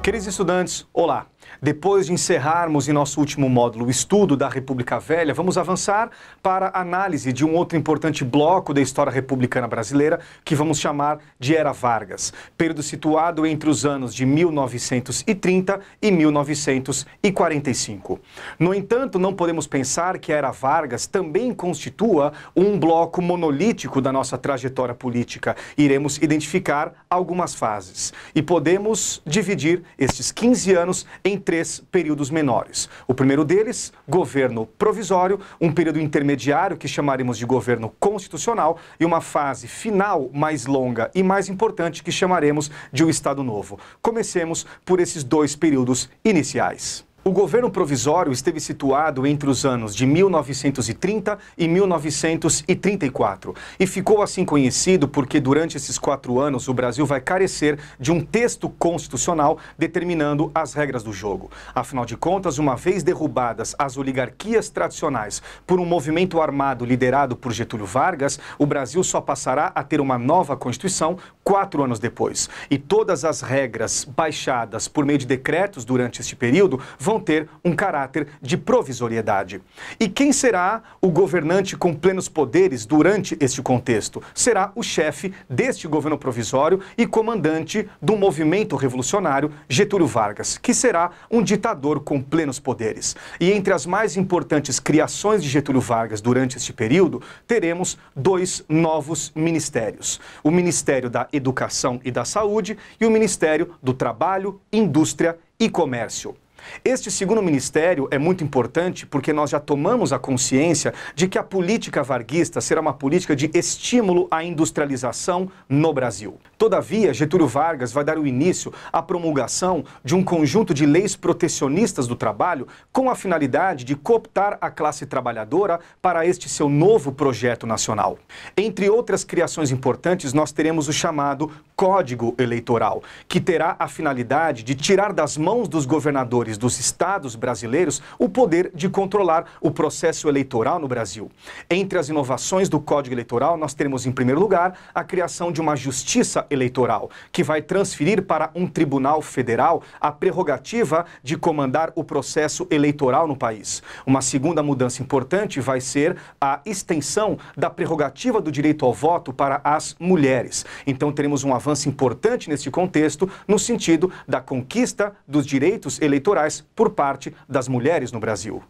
Queridos estudantes, olá! Depois de encerrarmos em nosso último módulo o estudo da República Velha, vamos avançar para a análise de um outro importante bloco da história republicana brasileira, que vamos chamar de Era Vargas, período situado entre os anos de 1930 e 1945. No entanto, não podemos pensar que a Era Vargas também constitua um bloco monolítico da nossa trajetória política. Iremos identificar algumas fases e podemos dividir estes 15 anos em três períodos menores. O primeiro deles, governo provisório, um período intermediário que chamaremos de governo constitucional e uma fase final mais longa e mais importante que chamaremos de um Estado Novo. Comecemos por esses dois períodos iniciais. O governo provisório esteve situado entre os anos de 1930 e 1934 e ficou assim conhecido porque durante esses 4 anos o Brasil vai carecer de um texto constitucional determinando as regras do jogo. Afinal de contas, uma vez derrubadas as oligarquias tradicionais por um movimento armado liderado por Getúlio Vargas, o Brasil só passará a ter uma nova Constituição 4 anos depois. E todas as regras baixadas por meio de decretos durante este período vão ter um caráter de provisoriedade. E quem será o governante com plenos poderes durante este contexto? Será o chefe deste governo provisório e comandante do movimento revolucionário Getúlio Vargas, que será um ditador com plenos poderes. E entre as mais importantes criações de Getúlio Vargas durante este período, teremos 2 novos ministérios: o Ministério da Educação e da Saúde e o Ministério do Trabalho, Indústria e Comércio. Este segundo ministério é muito importante porque nós já tomamos a consciência de que a política varguista será uma política de estímulo à industrialização no Brasil. Todavia, Getúlio Vargas vai dar o início à promulgação de um conjunto de leis protecionistas do trabalho com a finalidade de cooptar a classe trabalhadora para este seu novo projeto nacional. Entre outras criações importantes, nós teremos o chamado Código Eleitoral, que terá a finalidade de tirar das mãos dos governadores dos estados brasileiros o poder de controlar o processo eleitoral no Brasil. Entre as inovações do Código Eleitoral, nós teremos, em primeiro lugar, a criação de uma justiça eleitoral, que vai transferir para um tribunal federal a prerrogativa de comandar o processo eleitoral no país. Uma segunda mudança importante vai ser a extensão da prerrogativa do direito ao voto para as mulheres. Então teremos um avanço importante neste contexto, no sentido da conquista dos direitos eleitorais por parte das mulheres no Brasil.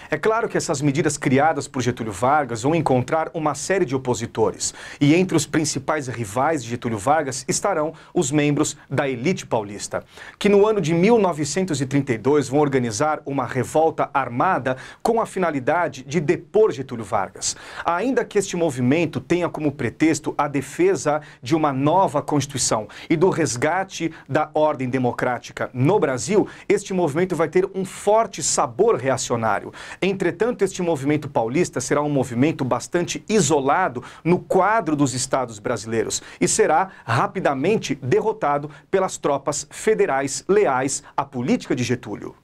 É claro que essas medidas criadas por Getúlio Vargas vão encontrar uma série de opositores. E entre os principais rivais de Getúlio Vargas estarão os membros da elite paulista, que no ano de 1932 vão organizar uma revolta armada com a finalidade de depor Getúlio Vargas. Ainda que este movimento tenha como pretexto a defesa de uma nova Constituição e do resgate da ordem democrática no Brasil, este movimento vai ter um forte sabor reacionário. Entretanto, este movimento paulista será um movimento bastante isolado no quadro dos estados brasileiros e será rapidamente derrotado pelas tropas federais leais à política de Getúlio.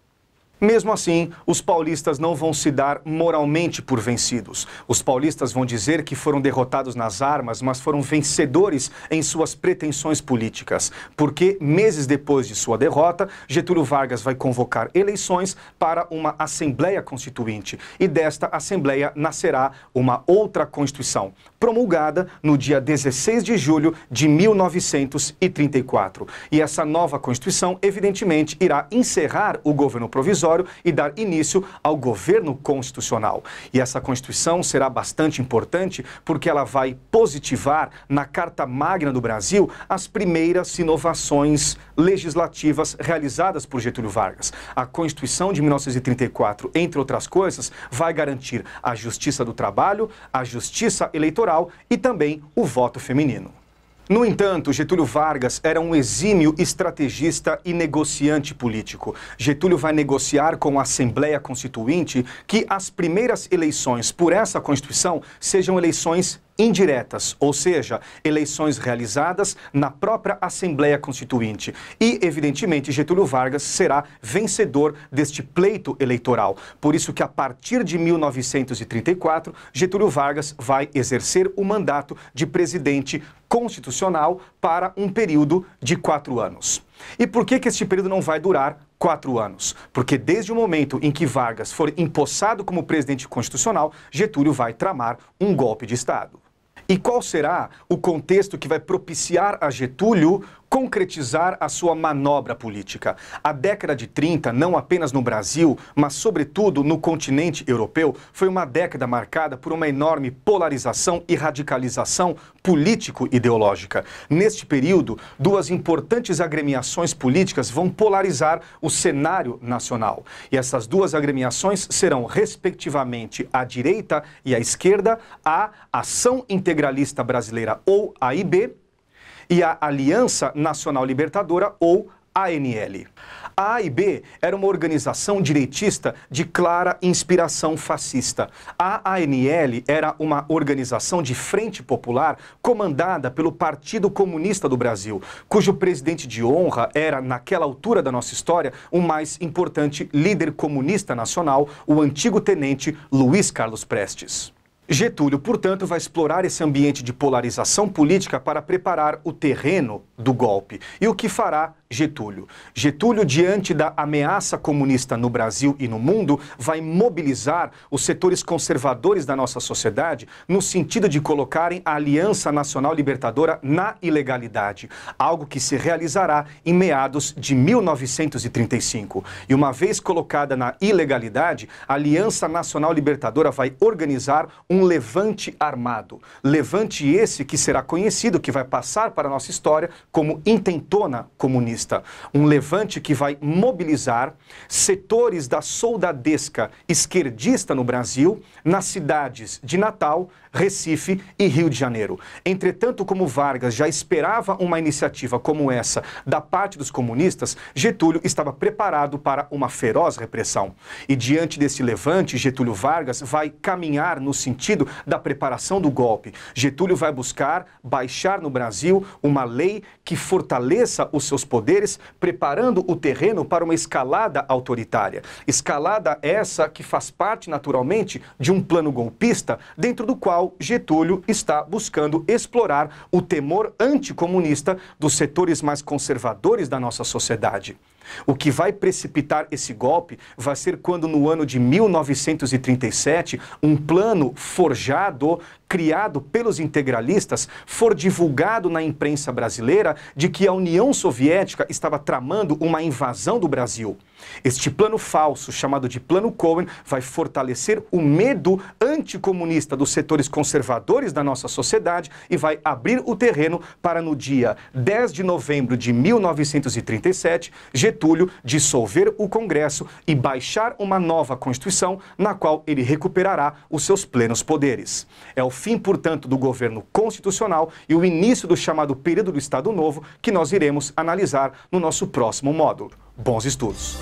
Mesmo assim, os paulistas não vão se dar moralmente por vencidos. Os paulistas vão dizer que foram derrotados nas armas, mas foram vencedores em suas pretensões políticas, porque meses depois de sua derrota, Getúlio Vargas vai convocar eleições para uma Assembleia Constituinte, e desta Assembleia nascerá uma outra Constituição, promulgada no dia 16 de julho de 1934. E essa nova Constituição, evidentemente, irá encerrar o governo provisório e dar início ao governo constitucional. E essa Constituição será bastante importante porque ela vai positivar na Carta Magna do Brasil as primeiras inovações legislativas realizadas por Getúlio Vargas. A Constituição de 1934, entre outras coisas, vai garantir a justiça do trabalho, a justiça eleitoral e também o voto feminino. No entanto, Getúlio Vargas era um exímio estrategista e negociante político. Getúlio vai negociar com a Assembleia Constituinte que as primeiras eleições por essa Constituição sejam eleições indiretas, ou seja, eleições realizadas na própria Assembleia Constituinte. E, evidentemente, Getúlio Vargas será vencedor deste pleito eleitoral. Por isso que, a partir de 1934, Getúlio Vargas vai exercer o mandato de presidente constitucional para um período de 4 anos. E por que este período não vai durar 4 anos? Porque desde o momento em que Vargas for empossado como presidente constitucional, Getúlio vai tramar um golpe de Estado. E qual será o contexto que vai propiciar a Getúlio concretizar a sua manobra política? A década de 30, não apenas no Brasil, mas sobretudo no continente europeu, foi uma década marcada por uma enorme polarização e radicalização político-ideológica. Neste período, duas importantes agremiações políticas vão polarizar o cenário nacional. E essas duas agremiações serão, respectivamente, a direita e a esquerda, a Ação Integralista Brasileira, ou AIB, e a Aliança Nacional Libertadora, ou ANL. A AIB era uma organização direitista de clara inspiração fascista. A ANL era uma organização de frente popular comandada pelo Partido Comunista do Brasil, cujo presidente de honra era, naquela altura da nossa história, o mais importante líder comunista nacional, o antigo tenente Luiz Carlos Prestes. Getúlio, portanto, vai explorar esse ambiente de polarização política para preparar o terreno do golpe. E o que fará Getúlio? Getúlio, diante da ameaça comunista no Brasil e no mundo, vai mobilizar os setores conservadores da nossa sociedade no sentido de colocarem a Aliança Nacional Libertadora na ilegalidade, algo que se realizará em meados de 1935. E uma vez colocada na ilegalidade, a Aliança Nacional Libertadora vai organizar um levante armado. Levante esse que será conhecido, que vai passar para a nossa história como Intentona Comunista. Um levante que vai mobilizar setores da soldadesca esquerdista no Brasil, nas cidades de Natal, Recife e Rio de Janeiro. Entretanto, como Vargas já esperava uma iniciativa como essa da parte dos comunistas, Getúlio estava preparado para uma feroz repressão. E diante desse levante, Getúlio Vargas vai caminhar no sentido da preparação do golpe. Getúlio vai buscar baixar no Brasil uma lei que fortaleça os seus poderes, preparando o terreno para uma escalada autoritária. Escalada essa que faz parte naturalmente de um plano golpista, dentro do qual Getúlio está buscando explorar o temor anticomunista dos setores mais conservadores da nossa sociedade. O que vai precipitar esse golpe vai ser quando, no ano de 1937, um plano forjado, criado pelos integralistas, for divulgado na imprensa brasileira de que a União Soviética estava tramando uma invasão do Brasil. Este plano falso, chamado de Plano Cohen, vai fortalecer o medo anticomunista dos setores conservadores da nossa sociedade e vai abrir o terreno para, no dia 10 de novembro de 1937, Getúlio dissolver o Congresso e baixar uma nova Constituição, na qual ele recuperará os seus plenos poderes. É o fim, portanto, do governo constitucional e o início do chamado período do Estado Novo, que nós iremos analisar no nosso próximo módulo. Bons estudos!